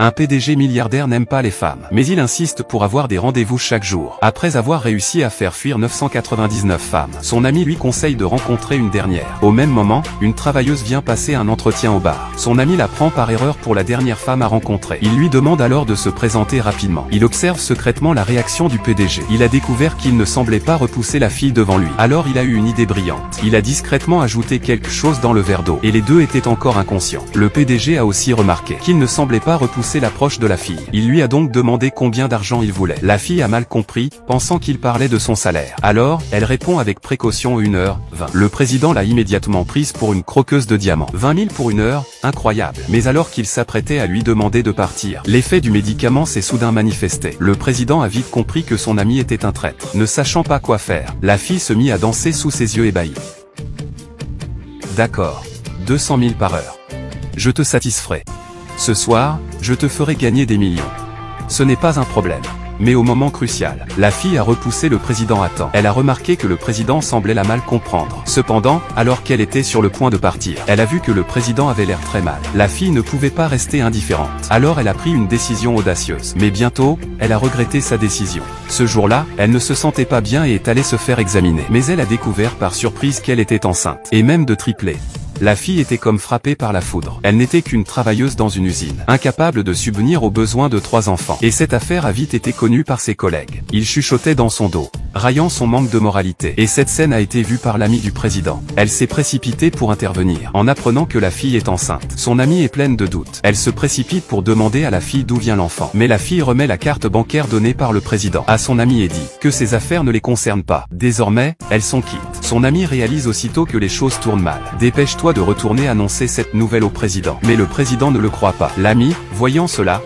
Un PDG milliardaire n'aime pas les femmes, mais il insiste pour avoir des rendez-vous chaque jour. Après avoir réussi à faire fuir 999 femmes, son ami lui conseille de rencontrer une dernière. Au même moment, une travailleuse vient passer un entretien au bar. Son ami la prend par erreur pour la dernière femme à rencontrer. Il lui demande alors de se présenter rapidement. Il observe secrètement la réaction du PDG. Il a découvert qu'il ne semblait pas repousser la fille devant lui. Alors il a eu une idée brillante. Il a discrètement ajouté quelque chose dans le verre d'eau, et les deux étaient encore inconscients. Le PDG a aussi remarqué qu'il ne semblait pas repousser l'approche de la fille. Il lui a donc demandé combien d'argent il voulait. La fille a mal compris, pensant qu'il parlait de son salaire. Alors, elle répond avec précaution 1h20. Le président l'a immédiatement prise pour une croqueuse de diamants. 20 000 pour 1 heure, incroyable. Mais alors qu'il s'apprêtait à lui demander de partir, l'effet du médicament s'est soudain manifesté. Le président a vite compris que son ami était un traître. Ne sachant pas quoi faire, la fille se mit à danser sous ses yeux ébahis. D'accord. 200 000 par heure. Je te satisferai. Ce soir, je te ferai gagner des millions. Ce n'est pas un problème. Mais au moment crucial, la fille a repoussé le président à temps. Elle a remarqué que le président semblait la mal comprendre. Cependant, alors qu'elle était sur le point de partir, elle a vu que le président avait l'air très mal. La fille ne pouvait pas rester indifférente. Alors elle a pris une décision audacieuse. Mais bientôt, elle a regretté sa décision. Ce jour-là, elle ne se sentait pas bien et est allée se faire examiner. Mais elle a découvert par surprise qu'elle était enceinte. Et même de triplé. La fille était comme frappée par la foudre. Elle n'était qu'une travailleuse dans une usine, incapable de subvenir aux besoins de 3 enfants. Et cette affaire a vite été connue par ses collègues. Ils chuchotaient dans son dos, raillant son manque de moralité. Et cette scène a été vue par l'ami du président. Elle s'est précipitée pour intervenir. En apprenant que la fille est enceinte, son amie est pleine de doutes. Elle se précipite pour demander à la fille d'où vient l'enfant. Mais la fille remet la carte bancaire donnée par le président à son ami et dit que ses affaires ne les concernent pas. Désormais, elles sont quittes. Son ami réalise aussitôt que les choses tournent mal. Dépêche-toi de retourner annoncer cette nouvelle au président. Mais le président ne le croit pas. L'ami, voyant cela,